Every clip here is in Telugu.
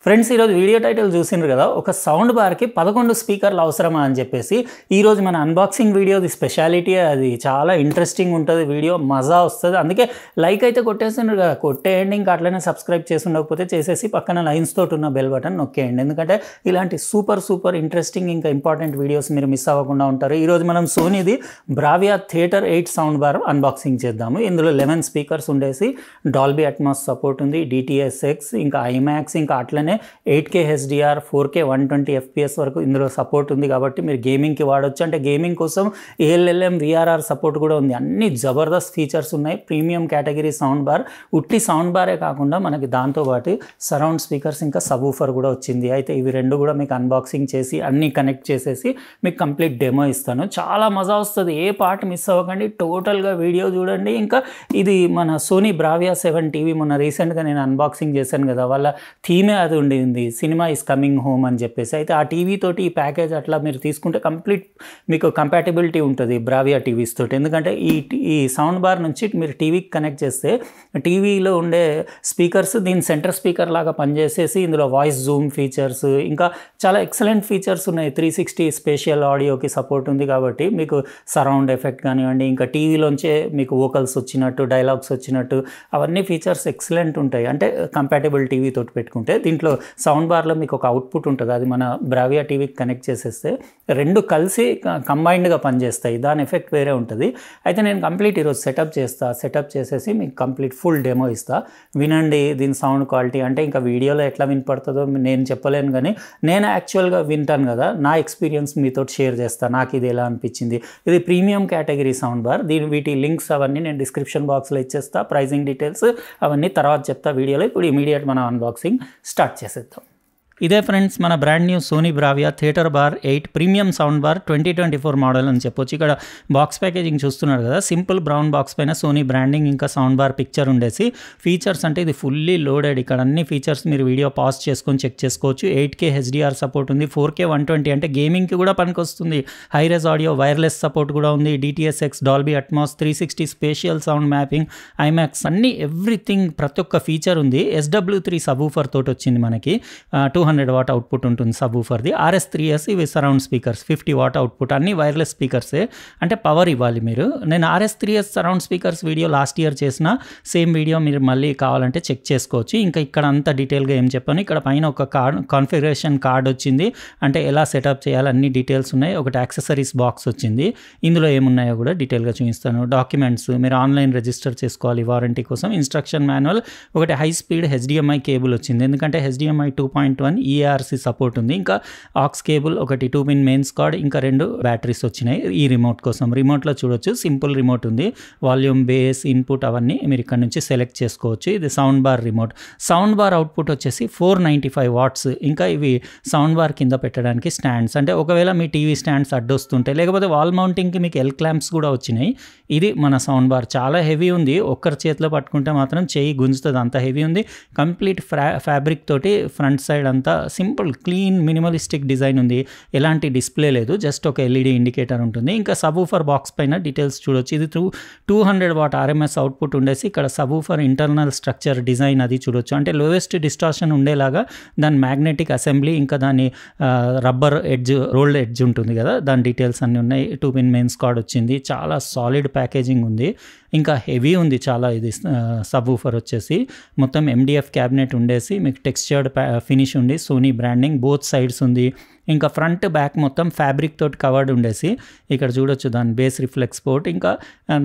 ఫ్రెండ్స్ ఈరోజు వీడియో టైటిల్ చూసిండ్రు కదా, ఒక సౌండ్ బార్కి 11 స్పీకర్లు అవసరమా అని చెప్పేసి ఈరోజు మన అన్బాక్సింగ్ వీడియోది స్పెషాలిటీ. అది చాలా ఇంట్రెస్టింగ్ ఉంటుంది, వీడియో మజా వస్తుంది. అందుకే లైక్ అయితే కొట్టేసిండ్రు కదా, కొట్టేయండి. ఇంకా అట్లనే సబ్స్క్రైబ్ చేసి ఉండకపోతే చేసేసి పక్కన లైన్స్ తోటి ఉన్న బెల్ బటన్ నొక్కేయండి. ఎందుకంటే ఇలాంటి సూపర్ ఇంట్రెస్టింగ్ ఇంకా ఇంపార్టెంట్ వీడియోస్ మీరు మిస్ అవ్వకుండా ఉంటారు. ఈరోజు మనం సోనీది Bravia theatre 8 sound bar unboxing చేద్దాము. ఇందులో 11 స్పీకర్స్ ఉండేసి డాల్బీ అట్మాస్ సపోర్ట్ ఉంది, DTS:X, ఇంకా IMAX, ఇంకా అట్లనే 8K HDR, 4K 120 FPS వరకు ఇందులో సపోర్ట్ ఉంది. కాబట్టి మీరు గేమింగ్కి వాడచ్చు. అంటే గేమింగ్ కోసం ALLM VRR సపోర్ట్ కూడా ఉంది. అన్ని జబర్దస్త్ ఫీచర్స్ ఉన్నాయి. Premium category sound bar. ఉట్టి సౌండ్ బారే కాకుండా మనకి దాంతోపాటు సరౌండ్ స్పీకర్స్ ఇంకా సబ్‌వూఫర్ కూడా వచ్చింది. అయితే ఇవి రెండు కూడా మీకు అన్బాక్సింగ్ చేసి అన్నీ కనెక్ట్ చేసేసి మీకు కంప్లీట్ డెమో ఇస్తాను. చాలా మజా వస్తుంది, ఏ పార్ట్ మిస్ అవ్వకండి, టోటల్గా వీడియో చూడండి. ఇంకా ఇది మన సోనీ బ్రావియా 7 టీవీ మొన్న రీసెంట్గా నేను అన్బాక్సింగ్ చేశాను కదా, వాళ్ళ థీమే అది ఉండింది, సినిమా ఈజ్ కమింగ్ హోమ్ అని చెప్పేసి. అయితే ఆ టీవీ తోటి ఈ ప్యాకేజ్ అట్లా మీరు తీసుకుంటే కంప్లీట్ మీకు కంపాటబిలిటీ ఉంటుంది బ్రావియా టీవీస్ తోటి. ఎందుకంటే ఈ సౌండ్ బార్ నుంచి మీరు టీవీకి కనెక్ట్ చేస్తే టీవీలో ఉండే స్పీకర్స్ దీని సెంటర్ స్పీకర్ లాగా పనిచేసేసి ఇందులో వాయిస్ జూమ్ ఫీచర్స్ ఇంకా చాలా ఎక్సలెంట్ ఫీచర్స్ ఉన్నాయి. 360 స్పేషియల్ ఆడియోకి సపోర్ట్ ఉంది. కాబట్టి మీకు సరౌండ్ ఎఫెక్ట్ కానివ్వండి, ఇంకా టీవీలోంచే మీకు వోకల్స్ వచ్చినట్టు, డైలాగ్స్ వచ్చినట్టు అవన్నీ ఫీచర్స్ ఎక్సలెంట్ ఉంటాయి. అంటే కంపాటబుల్ టీవీ తోటి పెట్టుకుంటే దీంట్లో సౌండ్ బార్లో మీకు ఒక అవుట్పుట్ ఉంటుంది, అది మన బ్రావియా టీవీకి కనెక్ట్ చేసేస్తే రెండు కలిసి కంబైన్డ్గా పనిచేస్తాయి. దాని ఎఫెక్ట్ వేరే ఉంటుంది. అయితే నేను కంప్లీట్ ఈరోజు సెటప్ చేసేసి మీకు కంప్లీట్ ఫుల్ డెమో ఇస్తా. వినండి దీని సౌండ్ క్వాలిటీ. అంటే ఇంకా వీడియోలో ఎట్లా వినపడుతుందో నేను చెప్పలేను, కానీ నేను యాక్చువల్గా వింటాను కదా, నా ఎక్స్పీరియన్స్ మీతో షేర్ చేస్తాను. నాకు ఇది ఎలా అనిపించింది. ఇది ప్రీమియం కేటగిరీ సౌండ్ బార్. వీటి లింక్స్ అవన్నీ నేను డిస్క్రిప్షన్ బాక్స్లో ఇచ్చేస్తా. ప్రైజింగ్ డీటెయిల్స్ అవన్నీ తర్వాత చెప్తా వీడియోలో. ఇప్పుడు ఇమీడియట్ మనం అన్బాక్సింగ్ స్టార్ట్ చేసేద్దాం. ఇదే ఫ్రెండ్స్ మన brand new Sony Bravia theatre bar 8 premium sound bar 2024 model అని చెప్పొచ్చు. ఇక్కడ బాక్స్ ప్యాకేజింగ్ చూస్తున్నారు కదా, సింపుల్ బ్రౌన్ బాక్స్ పైన సోనీ బ్రాండింగ్ ఇంకా సౌండ్ బార్ పిక్చర్ ఉండేసి ఫీచర్స్ అంటే ఇది ఫుల్లీ లోడెడ్. ఇక్కడ అన్ని ఫీచర్స్ మీరు వీడియో పాజ్ చేసుకొని చెక్ చేసుకోవచ్చు. 8K HDR సపోర్ట్ ఉంది, 4K 120 అంటే గేమింగ్కి కూడా పనికొస్తుంది. హైరెజ్ ఆడియో వైర్లెస్ సపోర్ట్ కూడా ఉంది, DTS:X, Dolby Atmos, 360 spatial sound mapping, IMAX అన్ని ఎవ్రీథింగ్ ప్రతి ఒక్క ఫీచర్ ఉంది. SW3 సబ్‌వూఫర్ తోటి వచ్చింది మనకి. 200 వాట్ అవుట్పుట్ ఉంటుంది సబ్‌వూఫర్ది. RS3S ఇవి సరౌండ్ స్పీకర్స్, 50 వాట్ అవుట్పుట్. అన్ని వైర్లెస్ స్పీకర్సే, అంటే పవర్ ఇవ్వాలి మీరు. నేను RS3S surround speakers video last year చేసిన సేమ్ వీడియో మీరు మళ్ళీ కావాలంటే చెక్ చేసుకోవచ్చు. ఇంకా ఇక్కడ అంత డీటెయిల్గా ఏం చెప్పాను. ఇక్కడ పైన ఒక కాన్ఫిగరేషన్ కార్డ్ వచ్చింది, అంటే ఎలా సెటప్ చేయాలి అన్ని డీటెయిల్స్ ఉన్నాయి. ఒకటి యాక్సెసరీస్ బాక్స్ వచ్చింది, ఇందులో ఏమున్నాయో కూడా డీటెయిల్గా చూపిస్తాను. డాక్యుమెంట్స్ మీరు ఆన్లైన్ రిజిస్టర్ చేసుకోవాలి వారంటీ కోసం. ఇన్స్ట్రక్షన్ మాన్యువల్, ఒకటి హై స్పీడ్ HDMI కేబుల్ వచ్చింది, ఎందుకంటే HDMI 2.1 EARC సపోర్ట్ ఉంది. ఇంకా ఆక్స్ కేబుల్ ఒకటి, 2 పిన్ మెయిన్స్ కార్డ్, ఇంకా 2 బ్యాటరీస్ వచ్చినాయి ఈ రిమోట్ కోసం. రిమోట్లో చూడొచ్చు సింపుల్ రిమోట్ ఉంది. వాల్యూమ్, బేస్, ఇన్పుట్ అవన్నీ మీరు ఇక్కడ నుంచి సెలెక్ట్ చేసుకోవచ్చు. ఇది sound bar remote. Sound bar output వచ్చేసి 495 వాట్స్. ఇంకా ఇవి సౌండ్ బార్ కింద పెట్టడానికి స్టాండ్స్, అంటే ఒకవేళ మీ టీవీ స్టాండ్స్ అడ్డొస్తుంటే, లేకపోతే వాల్ మౌంటింగ్కి మీకు L క్లాంప్స్ కూడా వచ్చినాయి. ఇది మన సౌండ్ బార్ చాలా హెవీ ఉంది. ఒక్కరి చేతిలో పట్టుకుంటే మాత్రం చేయి గుంజుతుంది, అంత హెవీ ఉంది. కంప్లీట్ ఫ్యాబ్రిక్ తోటి ఫ్రంట్ సైడ్ అంతా సింపుల్ క్లీన్ మినిమలిస్టిక్ డిజైన్ ఉంది. ఎలాంటి డిస్ప్లే లేదు, జస్ట్ ఒక LED ఇండికేటర్ ఉంటుంది. ఇంకా సబ్‌వూఫర్ బాక్స్ పైన డీటెయిల్స్ చూడొచ్చు. ఇది 200 వాట్ RMS అవుట్పుట్ ఉండేసి ఇక్కడ సబ్‌వూఫర్ ఇంటర్నల్ స్ట్రక్చర్ డిజైన్ అది చూడొచ్చు. అంటే లోయెస్ట్ డిస్టార్షన్ ఉండేలాగా దాని మ్యాగ్నెటిక్ అసెంబ్లీ, ఇంకా దాని రబ్బర్ ఎడ్జ్, రోల్డ్ ఎడ్జ్ ఉంటుంది కదా, దాని డీటెయిల్స్ అన్నీ ఉన్నాయి. 2 పిన్ మెయిన్స్ కార్డ్ వచ్చింది. చాలా సాలిడ్ ప్యాకేజింగ్ ఉంది, ఇంకా హెవీ ఉంది చాలా. ఇది సబ్‌వూఫర్ వచ్చేసి మొత్తం MDF క్యాబినెట్ ఉండేసి మీకు టెక్స్చర్డ్ ఫినిష్ ఉంది, సోనీ బ్రాండింగ్ బోత్ సైడ్స్ ఉంది. ఇంకా ఫ్రంట్ బ్యాక్ మొత్తం ఫ్యాబ్రిక్ తోటి కవర్డ్ ఉండేసి ఇక్కడ చూడొచ్చు దాని బేస్ రిఫ్లెక్స్ పోర్ట్, ఇంకా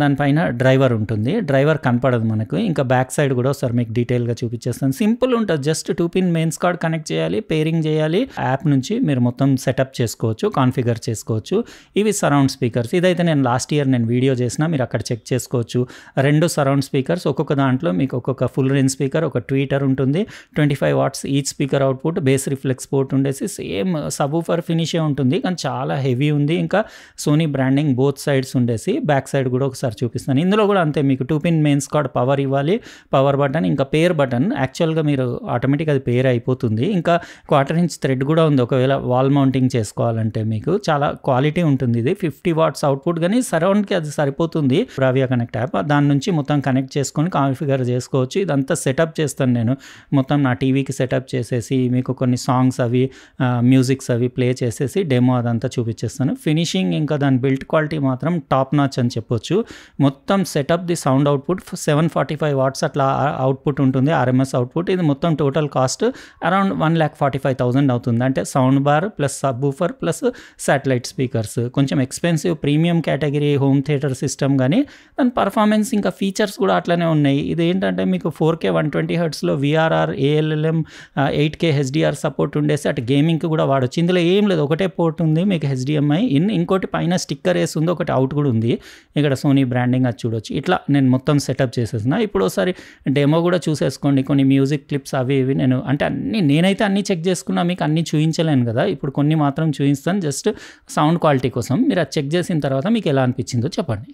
దానిపైన డ్రైవర్ ఉంటుంది. డ్రైవర్ కనపడదు మనకు. ఇంకా బ్యాక్ సైడ్ కూడా ఒకసారి మీకు డీటెయిల్గా చూపించేస్తాను. సింపుల్ ఉంటుంది, just 2 pin mains card connect చేయాలి, పేరింగ్ చేయాలి. యాప్ నుంచి మీరు మొత్తం సెటప్ చేసుకోవచ్చు, కాన్ఫిగర్ చేసుకోవచ్చు. ఇవి సరౌండ్ స్పీకర్స్. ఇదైతే నేను లాస్ట్ ఇయర్ వీడియో చేసిన, మీరు అక్కడ చెక్ చేసుకోవచ్చు. 2 సరౌండ్ స్పీకర్స్, ఒక్కొక్క దాంట్లో మీకు ఒక్కొక్క ఫుల్ రేంజ్ స్పీకర్, ఒక ట్వీటర్ ఉంటుంది. 25 watts each speaker output, bass reflex port ఉండేసి సేమ్ సబ్ సబ్-వూఫర్ ఫినిషే ఉంటుంది, కానీ చాలా హెవీ ఉంది. ఇంకా సోనీ బ్రాండింగ్ బోత్ సైడ్స్ ఉండేసి బ్యాక్ సైడ్ కూడా ఒకసారి చూపిస్తాను. ఇందులో కూడా అంతే, మీకు 2 పిన్ మెయిన్స్ కార్డ్ పవర్ ఇవ్వాలి, పవర్ బటన్, ఇంకా పేర్ బటన్. యాక్చువల్గా మీరు ఆటోమేటిక్ అది పేర్ అయిపోతుంది. ఇంకా 1/4 ఇంచ్ థ్రెడ్ కూడా ఉంది ఒకవేళ వాల్ మౌంటింగ్ చేసుకోవాలంటే. మీకు చాలా క్వాలిటీ ఉంటుంది. ఇది 50 వాట్స్ అవుట్పుట్, కానీ సరౌండ్కి అది సరిపోతుంది. బ్రావియా కనెక్ట్ యాప్ దాని నుంచి మొత్తం కనెక్ట్ చేసుకొని కాన్ఫిగర్ చేసుకోవచ్చు. ఇదంతా సెటప్ చేస్తాను నేను, మొత్తం నా టీవీకి సెటప్ చేసేసి మీకు కొన్ని సాంగ్స్ అవి మ్యూజిక్స్ అవి ప్లే చేసేసి డెమో అదంతా చూపించేస్తాను. ఫినిషింగ్ ఇంకా దాని బిల్ట్ క్వాలిటీ మాత్రం టాప్ నాచ్ అని చెప్పొచ్చు. మొత్తం సెటప్ ది సౌండ్ అవుట్పుట్ 745 వాట్స్ అట్లా అవుట్పుట్ ఉంటుంది, ఆర్ఎంఎస్ అవుట్పుట్. ఇది మొత్తం టోటల్ కాస్ట్ అరౌండ్ 1,45,000 అవుతుంది. అంటే sound bar plus subwoofer plus satellite speakers. కొంచెం expensive premium category home theatre system, కానీ దాని పర్ఫార్మెన్స్ ఇంకా ఫీచర్స్ కూడా అట్లనే ఉన్నాయి. ఇది ఏంటంటే మీకు 4K 120 హెర్ట్స్లో VRR ALLM 8K HDR support ఉండేసి అటు గేమింగ్కి కూడా వాడచ్చు. ఇందులో ఏం లేదు, ఒకటే పోర్ట్ ఉంది మీకు HDMI ఇన్, ఇంకోటి పైన స్టిక్కర్ వేసి ఉంది, ఒకటి అవుట్ కూడా ఉంది. ఇక్కడ సోనీ బ్రాండింగ్ అది చూడొచ్చు. ఇట్లా నేను మొత్తం సెటప్ చేసేసిన. ఇప్పుడు ఒకసారి డెమో కూడా చూసేసుకోండి. కొన్ని మ్యూజిక్ క్లిప్స్ అవి ఇవి నేను అంటే నేనైతే అన్నీ చెక్ చేసుకున్నా, మీకు అన్నీ చూపించలేను కదా. ఇప్పుడు కొన్ని మాత్రం చూపిస్తాను జస్ట్ సౌండ్ క్వాలిటీ కోసం. మీరు అది చెక్ చేసిన తర్వాత మీకు ఎలా అనిపించిందో చెప్పండి.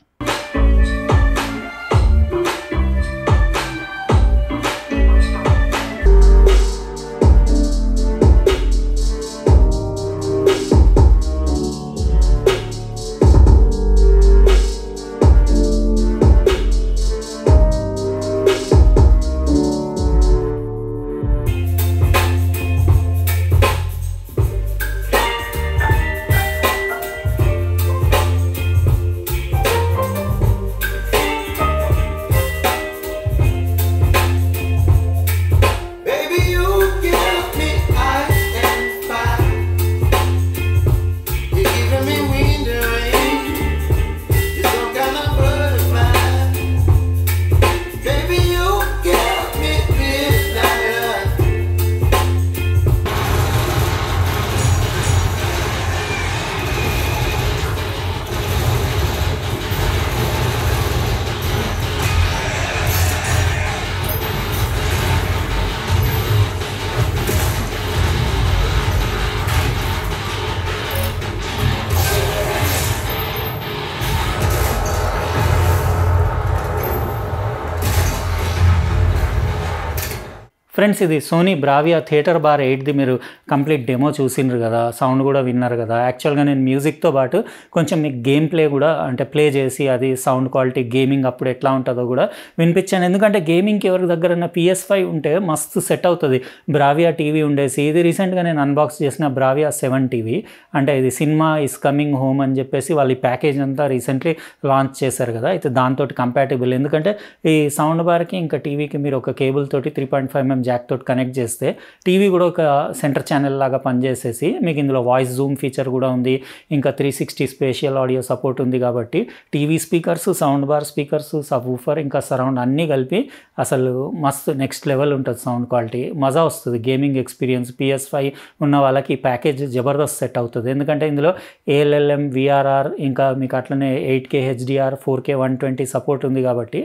ఫ్రెండ్స్, ఇది సోనీ బ్రావియా థియేటర్ బార్ 8ది మీరు కంప్లీట్ డెమో చూసిండ్రు కదా, సౌండ్ కూడా విన్నారు కదా. యాక్చువల్గా నేను మ్యూజిక్తో పాటు కొంచెం మీకు గేమ్ ప్లే కూడా అంటే ప్లే చేసి అది సౌండ్ క్వాలిటీ గేమింగ్ అప్పుడు ఎట్లా ఉంటుందో కూడా వినిపించాను. ఎందుకంటే గేమింగ్కి ఎవరి దగ్గర PS5 ఉంటే మస్తు సెట్ అవుతుంది. బ్రావియా టీవీ ఉండేసి, ఇది రీసెంట్గా నేను అన్బాక్స్ చేసిన బ్రావియా 7 టీవీ. అంటే ఇది సినిమా ఇస్ కమింగ్ హోమ్ అని చెప్పేసి వాళ్ళు ఈ ప్యాకేజ్ అంతా రీసెంట్లీ లాంచ్ చేశారు కదా. అయితే దాంతో కంపాటబుల్, ఎందుకంటే ఈ సౌండ్ బార్కి ఇంకా టీవీకి మీరు ఒక కేబుల్ తోటి 3.5mm జాక్ తోటి కనెక్ట్ చేస్తే టీవీ కూడా ఒక సెంటర్ ఛానల్ లాగా పనిచేసేసి మీకు ఇందులో వాయిస్ జూమ్ ఫీచర్ కూడా ఉంది. ఇంకా 360 స్పేషియల్ ఆడియో సపోర్ట్ ఉంది. కాబట్టి TV speakers, sound bar speakers, sub-woofer ఇంకా సరౌండ్ అన్నీ కలిపి అసలు మస్తు నెక్స్ట్ లెవెల్ ఉంటుంది సౌండ్ క్వాలిటీ. మజా వస్తుంది గేమింగ్ ఎక్స్పీరియన్స్. PS5 ఉన్న వాళ్ళకి ఈ ప్యాకేజ్ జబర్దస్త్ సెట్ అవుతుంది. ఎందుకంటే ఇందులో ALLM VRR ఇంకా మీకు అట్లనే 8K HDR 4K 120 సపోర్ట్ ఉంది. కాబట్టి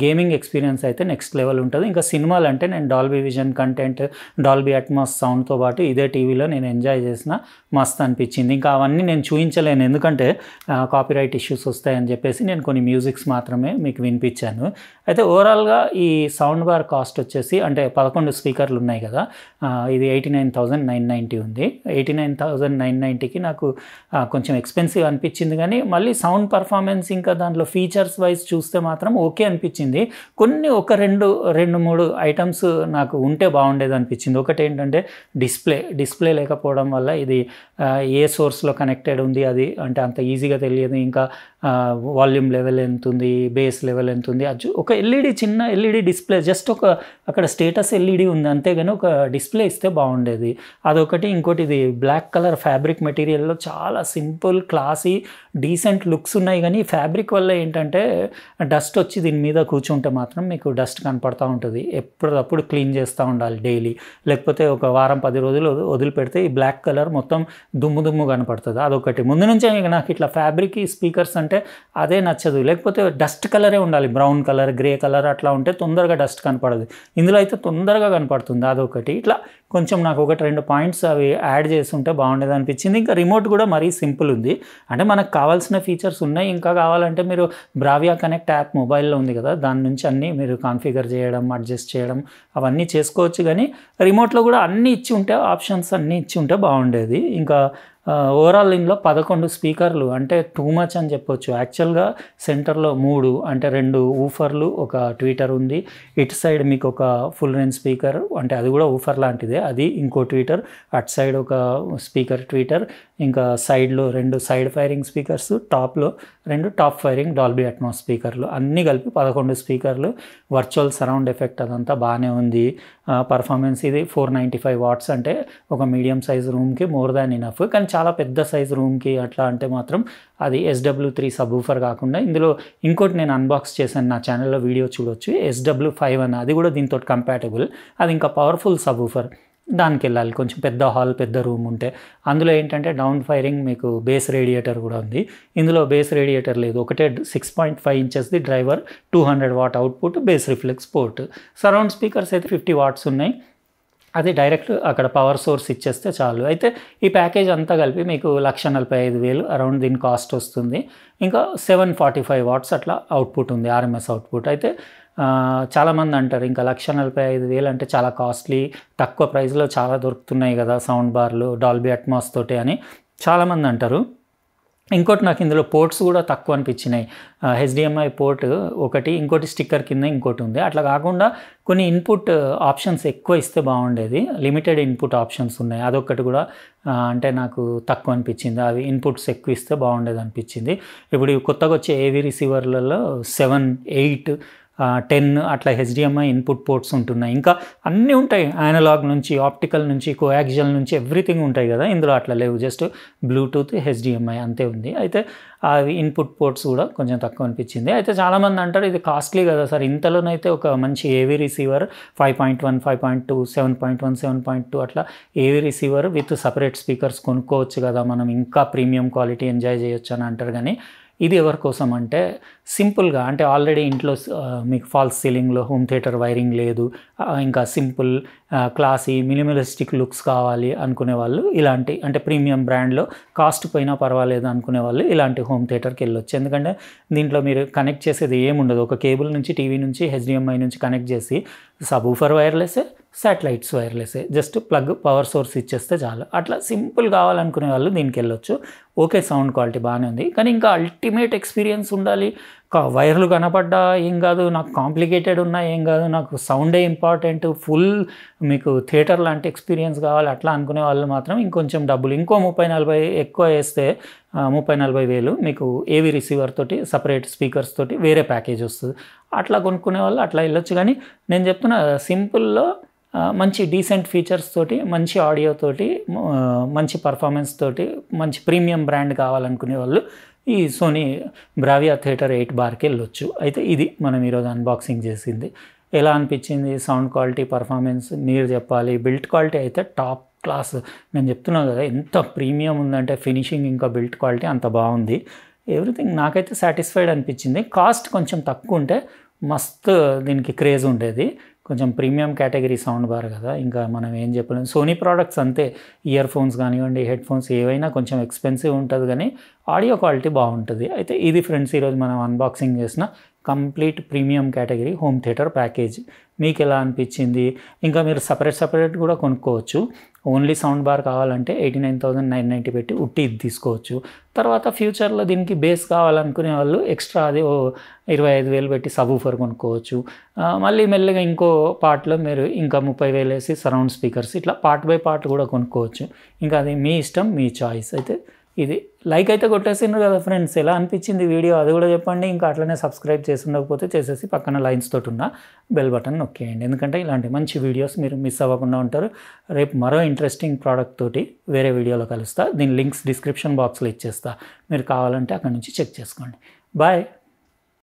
గేమింగ్ ఎక్స్పీరియన్స్ అయితే నెక్స్ట్ లెవెల్ ఉంటుంది. ఇంకా సినిమాలు అంటే నేను Dolby Vision content, Dolby Atmos సౌండ్తో పాటు ఇదే టీవీలో నేను ఎంజాయ్ చేసిన, మస్తు అనిపించింది. ఇంకా అవన్నీ నేను చూపించలేను ఎందుకంటే కాపీరైట్ ఇష్యూస్ వస్తాయని చెప్పేసి నేను కొన్ని మ్యూజిక్స్ మాత్రమే మీకు వినిపించాను. అయితే ఓవరాల్గా ఈ సౌండ్ బార్ కాస్ట్ వచ్చేసి అంటే 11 స్పీకర్లు ఉన్నాయి కదా, ఇది 89,990 ఉంది. 89,990కి నాకు కొంచెం ఎక్స్పెన్సివ్ అనిపించింది. కానీ మళ్ళీ సౌండ్ పర్ఫార్మెన్స్ ఇంకా దాంట్లో ఫీచర్స్ వైజ్ చూస్తే మాత్రం ఓకే అనిపించింది. కొన్ని ఒక రెండు మూడు ఐటమ్స్ నాకు ఉంటే బాగుండేది అనిపించింది. ఒకటి ఏంటంటే డిస్ప్లే లేకపోవడం వల్ల ఇది ఏ సోర్స్లో కనెక్టెడ్ ఉంది అది అంటే అంత ఈజీగా తెలియదు. ఇంకా వాల్యూమ్ లెవెల్ ఎంత ఉంది, బేస్ లెవెల్ ఎంత ఉంది, అది ఒక చిన్న ఎల్ఈడి డిస్ప్లే, జస్ట్ ఒక అక్కడ స్టేటస్ ఎల్ఈడి ఉంది అంతేగాని ఒక డిస్ప్లే ఇస్తే బాగుండేది. అదొకటి. ఇంకోటి ఇది బ్లాక్ కలర్ ఫ్యాబ్రిక్ మెటీరియల్లో చాలా సింపుల్ క్లాసీ డీసెంట్ లుక్స్ ఉన్నాయి. కానీ ఫ్యాబ్రిక్ వల్ల ఏంటంటే డస్ట్ వచ్చి దీని మీద కూర్చుంటే మాత్రం మీకు డస్ట్ కనపడుతూ ఉంటుంది. ఎప్పటికప్పుడు క్లీన్ చేస్తూ ఉండాలి డైలీ, లేకపోతే ఒక వారం 10 రోజులు వదిలిపెడితే ఈ బ్లాక్ కలర్ మొత్తం దుమ్ము కనపడుతుంది. అదొకటి. ముందు నుంచే నాకు ఇట్లా ఫ్యాబ్రిక్ స్పీకర్స్ అంటే అదే నచ్చదు. లేకపోతే డస్ట్ కలరే ఉండాలి, బ్రౌన్ కలర్, గ్రే కలర్ అట్లా ఉంటే తొందరగా డస్ట్ కనపడదు. ఇందులో అయితే తొందరగా కనపడుతుంది. అదొకటి. ఇట్లా కొంచెం నాకు 1-2 పాయింట్స్ అవి యాడ్ చేసుంటే బాగుండేది అనిపించింది. ఇంకా రిమోట్ కూడా మరీ సింపుల్ ఉంది. అంటే మనకు కావాల్సిన ఫీచర్స్ ఉన్నాయి. ఇంకా కావాలంటే మీరు బ్రావియా కనెక్ట్ యాప్ మొబైల్లో ఉంది కదా, దాని నుంచి అన్నీ మీరు కాన్ఫిగర్ చేయడం, అడ్జస్ట్ చేయడం అవన్నీ చేసుకోవచ్చు. కానీ రిమోట్లో కూడా అన్నీ ఇచ్చి ఉంటే, ఆప్షన్స్ అన్నీ ఇచ్చి ఉంటే బాగుండేది. ఇంకా ఓవరాల్ దీనిలో 11 స్పీకర్లు అంటే టూ మచ్ అని చెప్పొచ్చు. యాక్చువల్గా సెంటర్లో 3 అంటే 2 ఊఫర్లు, ఒక ట్వీటర్ ఉంది. ఇటు సైడ్ మీకు ఒక ఫుల్ రేంజ్ స్పీకర్, అంటే అది కూడా ఊఫర్ లాంటిదే, అది ఇంకో ట్వీటర్. అటు సైడ్ ఒక స్పీకర్ ట్వీటర్, ఇంకా సైడ్లో 2 సైడ్ ఫైరింగ్ స్పీకర్స్, టాప్లో 2 టాప్ ఫైరింగ్ డాల్బీ అట్మాస్ స్పీకర్లు, అన్నీ కలిపి 11 స్పీకర్లు. వర్చువల్ సరౌండ్ ఎఫెక్ట్ అదంతా బాగానే ఉంది. పర్ఫార్మెన్స్ ఇది 495 వాట్స్ అంటే ఒక మీడియం సైజ్ రూమ్కి మోర్ దాన్ ఇనఫ్. కానీ చాలా పెద్ద సైజ్ రూమ్కి అట్లా అంటే మాత్రం అది SW3 సబ్వూఫర్ కాకుండా ఇందులో ఇంకోటి నేను అన్బాక్స్ చేశాను, నా ఛానల్లో వీడియో చూడొచ్చు, SW5 అని, అది కూడా దీంతో కంపాటబుల్. అది ఇంకా పవర్ఫుల్ సబ్వూఫర్. దానికి వెళ్ళాలి, కొంచెం పెద్ద హాల్, పెద్ద రూమ్ ఉంటే. అందులో ఏంటంటే డౌన్ ఫైరింగ్ మీకు బేస్ రేడియేటర్ కూడా ఉంది. ఇందులో బేస్ రేడియేటర్ లేదు, ఒకటే 6.5 ఇంచెస్ది driver, 200 watt output, bass reflex port. Surround speakers అయితే 50 వాట్స్ ఉన్నాయి. అది డైరెక్ట్ అక్కడ పవర్ సోర్స్ ఇచ్చేస్తే చాలు. అయితే ఈ ప్యాకేజ్ అంతా కలిపి మీకు 1,45,000 అరౌండ్ దీని కాస్ట్ వస్తుంది. ఇంకా 745 వాట్స్ అట్లా అవుట్పుట్ ఉంది, RMS అవుట్పుట్. అయితే చాలామంది అంటారు ఇంకా 1,45,000 అంటే చాలా కాస్ట్లీ, తక్కువ ప్రైస్లో చాలా దొరుకుతున్నాయి కదా సౌండ్ బార్లు డాల్బీ అట్మాస్ తోటి అని చాలామంది అంటారు. ఇంకోటి నాకు ఇందులో పోర్ట్స్ కూడా తక్కువ అనిపించినాయి. HDMI పోర్ట్ ఒకటి, ఇంకోటి స్టిక్కర్ కింద ఇంకోటి ఉంది. అట్లా కాకుండా కొన్ని ఇన్పుట్ ఆప్షన్స్ ఎక్కువ ఇస్తే బాగుండేది. లిమిటెడ్ ఇన్పుట్ ఆప్షన్స్ ఉన్నాయి, అదొక్కటి కూడా అంటే నాకు తక్కువ అనిపించింది. అవి ఇన్పుట్స్ ఎక్కువ ఇస్తే బాగుండేది అనిపించింది. ఇప్పుడు కొత్తగా వచ్చే AV రిసీవర్లలో 7, 8, 10 అట్లా HDMI ఇన్పుట్ పోర్ట్స్ ఉంటున్నాయి. ఇంకా అన్నీ ఉంటాయి, అనలాగ్ నుంచి, ఆప్టికల్ నుంచి, కోయాక్సియల్ నుంచి, ఎవ్రీథింగ్ ఉంటాయి కదా. ఇందులో అట్లా లేవు, జస్ట్ బ్లూటూత్, HDMI అంతే ఉంది. అయితే అవి ఇన్పుట్ పోర్ట్స్ కూడా కొంచెం తక్కువ అనిపించింది. అయితే చాలామంది అంటారు ఇది కాస్ట్లీ కదా సార్, ఇంతలోనైతే ఒక మంచి AV రిసీవర్ 5.1, 5.2, 7.1, 7.2 అట్లా AV receiver with separate speakers కొనుక్కోవచ్చు కదా, మనం ఇంకా ప్రీమియం క్వాలిటీ ఎంజాయ్ చేయొచ్చు అని అంటారు. కానీ ఇది ఎవరి కోసం అంటే సింపుల్గా, అంటే ఆల్రెడీ ఇంట్లో మీకు ఫాల్స్ సీలింగ్లో హోమ్ థియేటర్ వైరింగ్ లేదు, ఇంకా సింపుల్ క్లాసీ మినిమలిస్టిక్ లుక్స్ కావాలి అనుకునే వాళ్ళు ఇలాంటి, అంటే ప్రీమియం బ్రాండ్లో కాస్ట్ పోయినా పర్వాలేదు అనుకునే వాళ్ళు ఇలాంటి హోమ్ థియేటర్కి వెళ్ళొచ్చు. ఎందుకంటే దీంట్లో మీరు కనెక్ట్ చేసేది ఏముండదు, ఒక కేబుల్ నుంచి, టీవీ నుంచి, HDMI నుంచి కనెక్ట్ చేసి సబ్వూఫర్ వైర్లెస్సే, శాటిలైట్స్ వైర్లెస్సే, జస్ట్ ప్లగ్ పవర్ సోర్స్ ఇచ్చేస్తే చాలు. అట్లా సింపుల్ కావాలనుకునే వాళ్ళు దీనికి వెళ్ళొచ్చు. ఓకే, సౌండ్ క్వాలిటీ బాగానే ఉంది, కానీ ఇంకా అల్టిమేట్ ఎక్స్పీరియన్స్ ఉండాలి. వైర్లు కనపడ్డా ఏం కాదు, నాకు కాంప్లికేటెడ్ ఉన్నా ఏం కాదు, నాకు సౌండే ఇంపార్టెంట్, ఫుల్ మీకు థియేటర్ లాంటి ఎక్స్పీరియన్స్ కావాలి అట్లా అనుకునే వాళ్ళు మాత్రం ఇంకొంచెం డబ్బులు, ఇంకో 30-40 ఎక్కువ వేస్తే 30-40 వేలు మీకు AV రిసీవర్ తోటి, సపరేట్ స్పీకర్స్ తోటి వేరే ప్యాకేజ్ వస్తుంది. అట్లా కొనుక్కునే వాళ్ళు అట్లా వెళ్ళొచ్చు. కానీ నేను చెప్తున్నా సింపుల్లో మంచి డీసెంట్ ఫీచర్స్ తోటి, మంచి ఆడియో తోటి, మంచి పర్ఫార్మెన్స్ తోటి, మంచి ప్రీమియం బ్రాండ్ కావాలనుకునే వాళ్ళు ఈ సోనీ బ్రావియా థియేటర్ 8 బార్కి వెళ్ళొచ్చు. అయితే ఇది మనం ఈరోజు అన్బాక్సింగ్ చేసింది. ఎలా అనిపించింది సౌండ్ క్వాలిటీ, పర్ఫార్మెన్స్ మీరు చెప్పాలి. బిల్ట్ క్వాలిటీ అయితే టాప్ క్లాస్, నేను చెప్తున్నాను కదా ఎంత ప్రీమియం ఉందంటే, ఫినిషింగ్ ఇంకా బిల్ట్ క్వాలిటీ అంత బాగుంది. ఎవ్రీథింగ్ నాకైతే సాటిస్ఫైడ్ అనిపించింది. కాస్ట్ కొంచెం తక్కువ ఉంటే మస్తు దీనికి క్రేజ్ ఉండేది. కొంచెం ప్రీమియం కేటగిరీ సౌండ్ బార్ కదా, ఇంకా మనం ఏం చెప్పలేము. సోనీ ప్రోడక్ట్స్ అంతే, ఇయర్ ఫోన్స్ కానివ్వండి, హెడ్ ఫోన్స్ ఏవైనా కొంచెం ఎక్స్పెన్సివ్ ఉంటుంది, కానీ ఆడియో క్వాలిటీ బాగుంటుంది. అయితే ఇది ఫ్రెండ్స్ ఈరోజు మనం అన్బాక్సింగ్ చేసిన complete premium category home theatre package. మీకు ఎలా అనిపించింది? ఇంకా మీరు సపరేట్ కూడా కొనుక్కోవచ్చు. ఓన్లీ సౌండ్ బార్ కావాలంటే 89,990 పెట్టి ఉట్టి ఇది తీసుకోవచ్చు. తర్వాత ఫ్యూచర్లో దీనికి బేస్ కావాలనుకునే వాళ్ళు ఎక్స్ట్రా అది 25,000 పెట్టి సబ్వూఫర్ కొనుక్కోవచ్చు. మళ్ళీ మెల్లగా ఇంకో పార్ట్లో మీరు ఇంకా 30,000 వేసి సరౌండ్ స్పీకర్స్, ఇట్లా పార్ట్ బై పార్ట్ కూడా కొనుక్కోవచ్చు. ఇంకా అది మీ ఇష్టం, మీ చాయిస్. అయితే ఇది లైక్ అయితే కొట్టేసిండ్రు కదా ఫ్రెండ్స్, ఎలా అనిపించింది వీడియో అది కూడా చెప్పండి. ఇంకా అట్లనే సబ్స్క్రైబ్ చేసి ఉండకపోతే చేసేసి పక్కన లైన్స్ తోటి ఉన్న బెల్ బటన్ నొక్కేయండి, ఎందుకంటే ఇలాంటి మంచి వీడియోస్ మీరు మిస్ అవ్వకుండా ఉంటారు. రేపు మరో ఇంట్రెస్టింగ్ ప్రోడక్ట్ తోటి వేరే వీడియోలో కలుస్తా. దీని లింక్స్ డిస్క్రిప్షన్ బాక్స్లో ఇచ్చేస్తా, మీరు కావాలంటే అక్కడ నుంచి చెక్ చేసుకోండి. బాయ్.